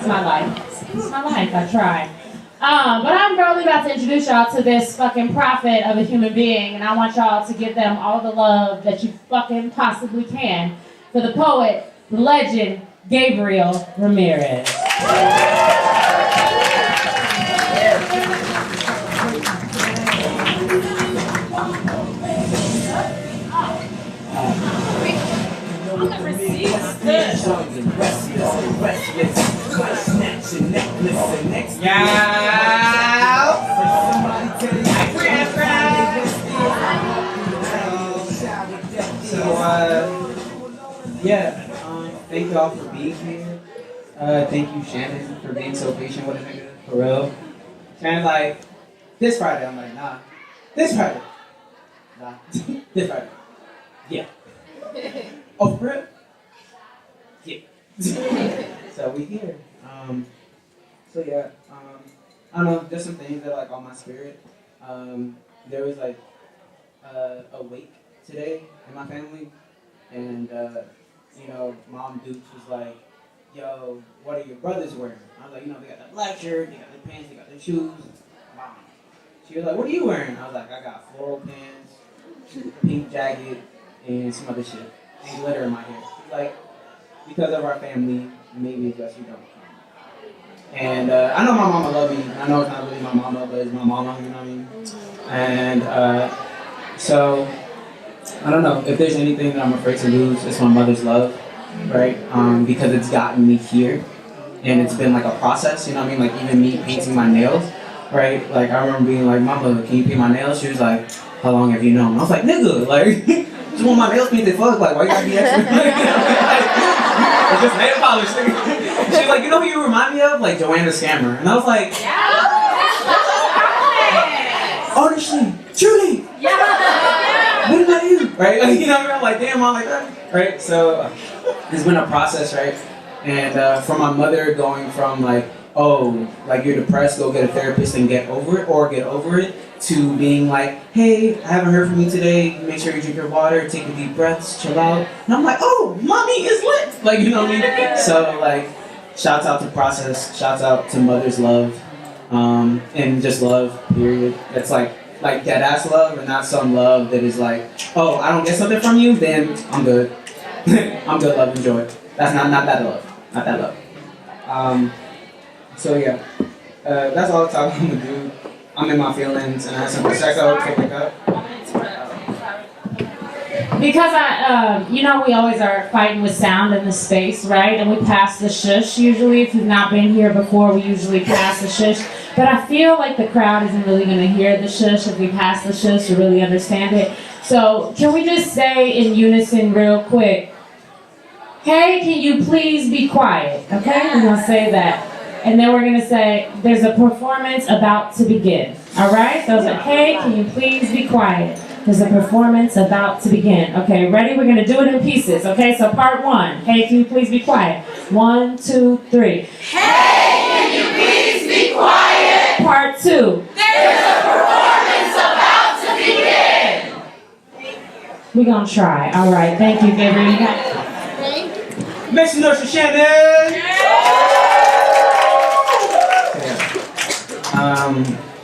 my life. It's my life, I try. But I'm really about to introduce y'all to this fucking prophet of a human being, and I want y'all to give them all the love that you fucking possibly can for the poet, the legend, Gabriel Ramirez. Thank y'all for being here. Thank you, Shannon, for being so patient with a nigga, for real. Shannon's like, this Friday. I'm like, nah. This Friday. Nah. This Friday. Yeah. Oh, for real? Yeah. So we here. So yeah, I don't know, there's some things that are like on my spirit. There was like a wake today in my family, and you know, Mom Dukes was like, yo, what are your brothers wearing? I was like, you know, they got that black shirt, they got their pants, they got their shoes. Mom. She was like, what are you wearing? I was like, I got floral pants, a pink jacket, and some other shit, and glitter in my hair. She's like, because of our family, maybe it's just you don't. And I know my mama love me. I know it's not really my mama, but it's my mama, you know what I mean? And so, I don't know, if there's anything that I'm afraid to lose, it's my mother's love, right? Because it's gotten me here, and it's been like a process, you know what I mean? Like even me painting my nails, right? Like I remember being like, Mama, can you paint my nails? She was like, how long have you known? I was like, nigga, like, just want my nails painted, fuck, like, why you gotta be extra? It's just nail polish, nigga. She's like, you know who you remind me of? Like Joanna Scammer. And I was like, honestly, truly. What did I do? Right? Like, you know what I mean? I'm like, damn, I'm like that. Right? So it's been a process, right? And from my mother going from like, oh, like you're depressed, go get a therapist and get over it, or get over it, to being like, hey, I haven't heard from you today, make sure you drink your water, take a deep breaths, chill out. And I'm like, oh, mommy is lit. Like, you know what I mean? So like, shouts out to process, shouts out to mother's love, and just love, period. It's like dead ass love, and not some love that is like, oh, I don't get something from you, then I'm good. I'm good, love and joy. That's not that love. Not that love. So yeah, that's all the time I'm gonna do. I'm in my feelings, and I have some prosecco to pick up. Because you know, we always are fighting with sound in the space, right? And we pass the shush usually. If you've not been here before, we usually pass the shush. But I feel like the crowd isn't really going to hear the shush if we pass the shush to really understand it. So can we just say in unison real quick, hey, can you please be quiet? Okay, we're going to say that. And then we're going to say, there's a performance about to begin. All right? So it's like, hey, can you please be quiet? There's a performance about to begin. Okay, ready? We're going to do it in pieces. Okay, so part one. Hey, can you please be quiet? 1, 2, 3. Hey, can you please be quiet? Part two. There's a performance about to begin. We're going to try. All right, thank you, Gabriel. You got Make some noise for Shannon!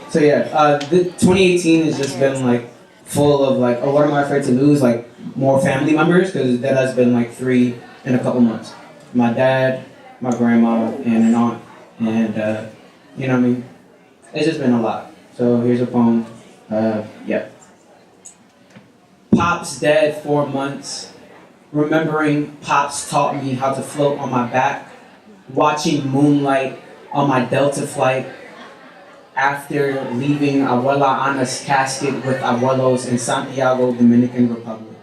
So yeah, 2018 has just been like full of like, oh, what am I afraid to lose? Like more family members, because that has been like 3 in a couple months. My dad, my grandma, and an aunt, and you know what I mean? It's just been a lot. So here's a poem. Yeah. Pop's dead 4 months. Remembering Pops taught me how to float on my back. Watching moonlight on my Delta flight. After leaving Abuela Ana's casket with abuelos in Santiago, Dominican Republic.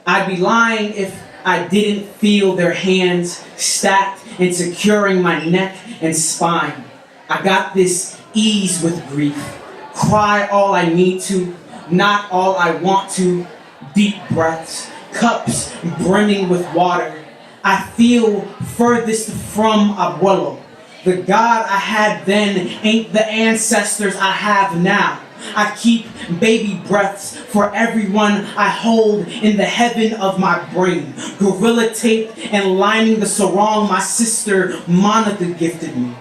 I'd be lying if I didn't feel their hands stacked and securing my neck and spine. I got this ease with grief. Cry all I need to, not all I want to. Deep breaths, cups brimming with water. I feel furthest from Abuelo. The God I had then ain't the ancestors I have now. I keep baby breaths for everyone I hold in the heaven of my brain. Gorilla tape and lining the sarong my sister Monica gifted me.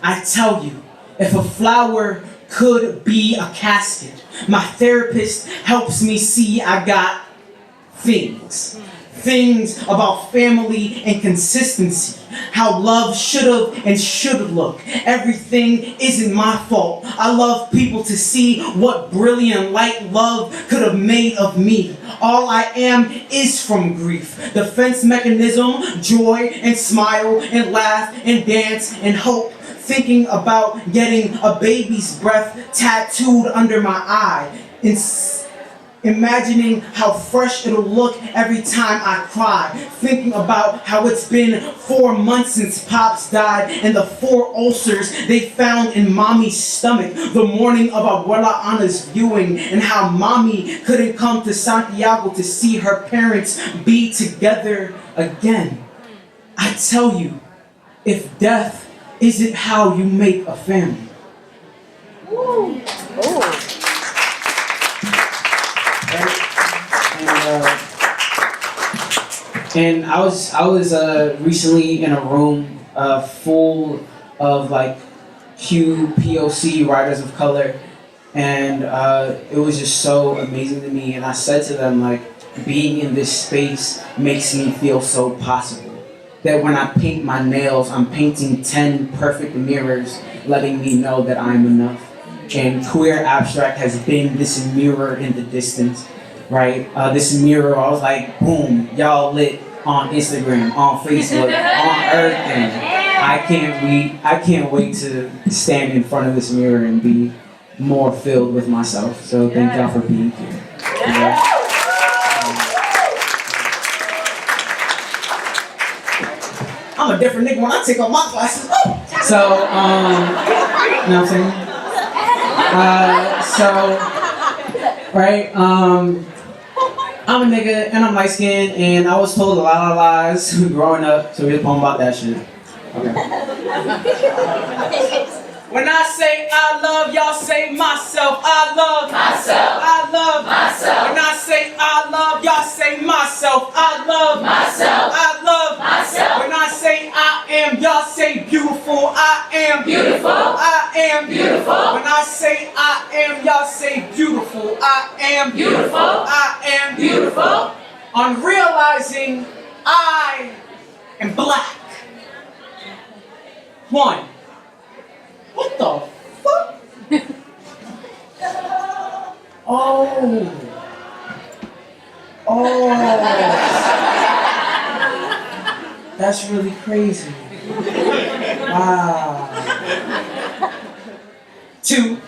I tell you, if a flower could be a casket, my therapist helps me see I got things. Things about family and consistency. How love should've and should look. Everything isn't my fault. I love people to see what brilliant light love could have made of me. All I am is from grief. Defense mechanism, joy and smile and laugh and dance and hope. Thinking about getting a baby's breath tattooed under my eye. Imagining how fresh it'll look every time I cry. Thinking about how it's been 4 months since Pops died and the 4 ulcers they found in Mommy's stomach the morning of Abuela Ana's viewing, and how Mommy couldn't come to Santiago to see her parents be together again. I tell you, if death isn't how you make a family. Ooh. And I was recently in a room full of like QPOC writers of color, and it was just so amazing to me. And I said to them, like, being in this space makes me feel so possible. That when I paint my nails, I'm painting 10 perfect mirrors, letting me know that I'm enough. And queer abstract has been this mirror in the distance. Right? This mirror, I was like, boom, y'all lit on Instagram, on Facebook, on everything. I can't wait to stand in front of this mirror and be more filled with myself. So thank y'all for being here. Yeah. I'm a different nigga when I take off my glasses. So, you know what I'm saying? Right? I'm a nigga and I'm light skinned and I was told a lot of lies growing up, so we're poem about that shit. Okay. When I say I love, y'all say myself. I love myself. I love myself. When I say I love, y'all say myself. I love myself. I love myself. When I say I am, y'all say beautiful. I am beautiful. I am beautiful. When I say I am, y'all say beautiful. I am beautiful. I am beautiful. On realizing I am black. 1. What the fuck? Oh. That's really crazy. Wow. 2.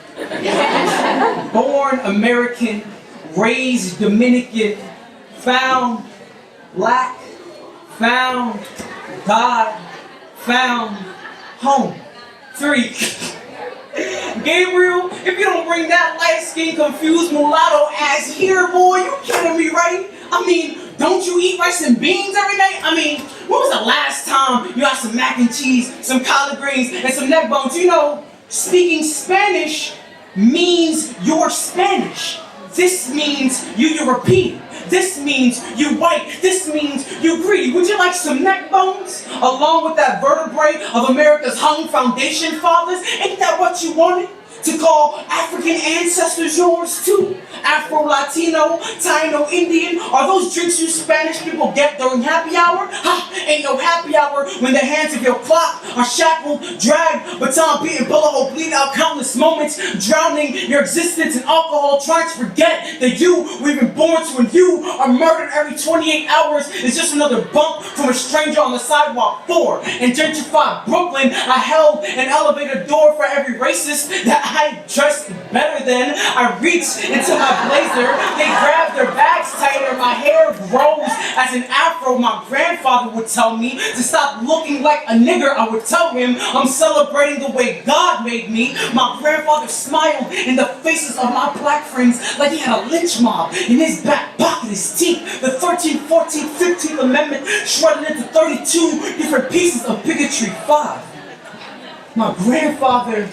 Born American, raised Dominican, found black, found God, found home. 3. Gabriel, if you don't bring that light-skinned, confused mulatto ass here, boy, you kidding me, right? I mean, don't you eat rice and beans every night? I mean, when was the last time you had some mac and cheese, some collard greens, and some neck bones? You know, speaking Spanish means you're Spanish. This means you European. This means you white. This means you greedy. Would you like some neck bones? Along with that vertebrae of America's hung foundation fathers? Ain't that what you wanted? To call African ancestors yours too? Afro-Latino, Taino, Indian? Are those drinks you Spanish people get during happy hour? Ha! Ain't no happy hour when the hands of your clock are shackled, dragged, baton beaten, bullet hole bleed out countless moments, drowning your existence in alcohol, trying to forget that you were even born to, and you are murdered every 28 hours. It's just another bump from a stranger on the sidewalk. 4. In gentrified Brooklyn, I held an elevator door for every racist that I dressed better than. I reached into my blazer, they grabbed their bags tighter, my hair grows as an afro. My grandfather would tell me to stop looking like a nigger. I would tell him I'm celebrating the way God made me. My grandfather smiled in the faces of my black friends like he had a lynch mob in his back pocket, his teeth. The 13th, 14th, 15th Amendment shredded into 32 different pieces of bigotry. 5. My grandfather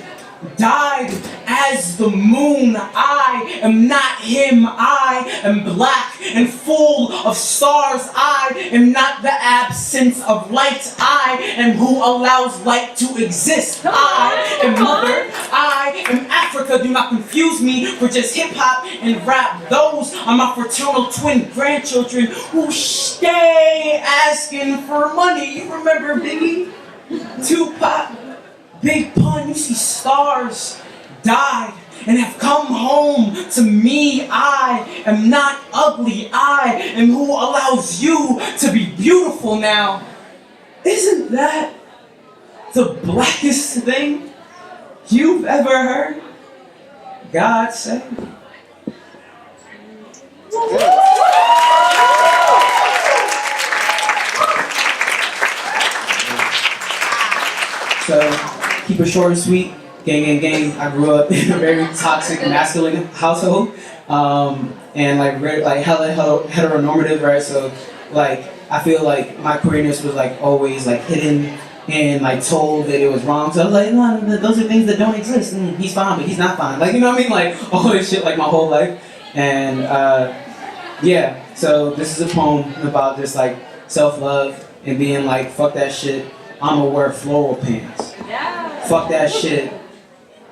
died as the moon. I am not him. I am black and full of stars. I am not the absence of light. I am who allows light to exist. I am mother. I am Africa. Do not confuse me for just hip hop and rap. Those are my fraternal twin grandchildren who stay asking for money. You remember Biggie? Tupac? Big Pun, you see stars died and have come home to me. I am not ugly. I am who allows you to be beautiful now. Isn't that the blackest thing you've ever heard? God say. So, keep it short and sweet. Gang. I grew up in a very toxic, masculine household, and like hella heteronormative, right? So, like, I feel like my queerness was like always like hidden and like told that it was wrong. So I was like, no, those are things that don't exist. He's fine, but he's not fine. Like, you know what I mean? Like all this shit, like my whole life. And yeah. So this is a poem about just like self-love and being like, fuck that shit. I'ma wear floral pants. Yeah. Fuck that shit.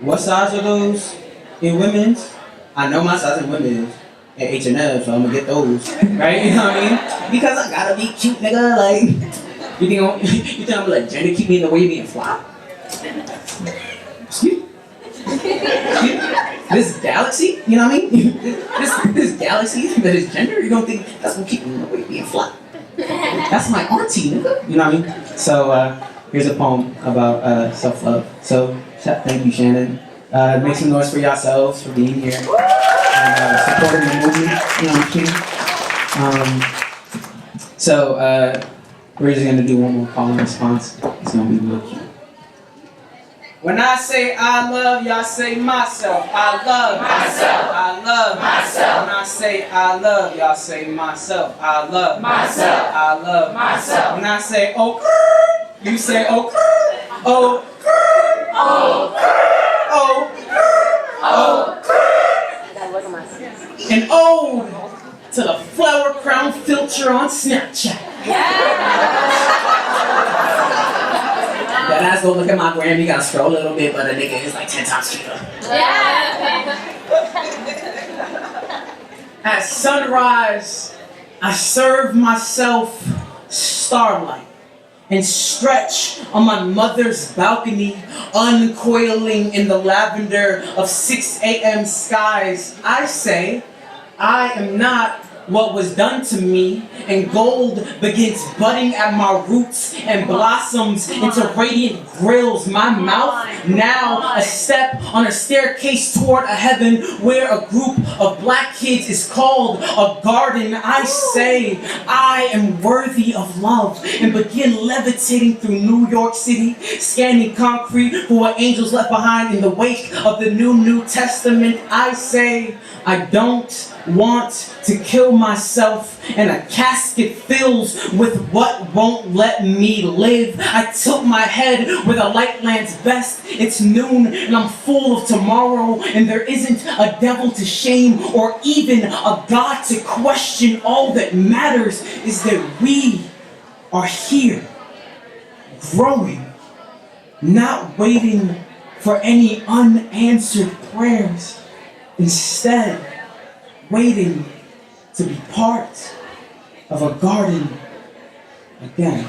What size are those in women's? I know my size in women's at H&M, so I'm gonna get those. Right? You know what I mean? Because I gotta be cute, nigga. Like, you think I'm gonna let gender keep me in the way of being fly? Excuse me? This galaxy, you know what I mean? This galaxy that is gender, you don't think that's gonna keep me in the way of being fly? That's my auntie, nigga. You know what I mean? So here's a poem about self-love. So thank you, Shannon. Make some noise for yourselves for being here and supporting the movement. You know what I'm saying? So we're just gonna do one more call and response. It's gonna be real cute. When I say I love, y'all say myself. I love myself. I love myself. When I say I love, y'all say myself. I love myself. I love myself. When I say oh, you say oh, oh, oh, oh, oh. An ode to the flower crown filter on Snapchat. That ass go look at my gram, you gotta scroll a little bit, but a nigga is like 10 times cheaper. Yeah. At sunrise, I serve myself starlight and stretch on my mother's balcony, uncoiling in the lavender of 6 a.m. skies. I say, I am not what was done to me, and gold begins budding at my roots and blossoms into radiant grills. My mouth now a step on a staircase toward a heaven where a group of black kids is called a garden. I say I am worthy of love and begin levitating through New York City, scanning concrete for what angels left behind in the wake of the New Testament. I say I don't want to kill myself, and a casket fills with what won't let me live. I tilt my head where the light lands best. It's noon and I'm full of tomorrow, and there isn't a devil to shame or even a God to question. All that matters is that we are here, growing, not waiting for any unanswered prayers. Instead, waiting to be part of a garden again.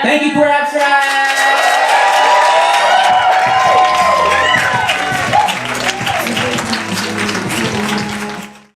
Thank you, Grab Track!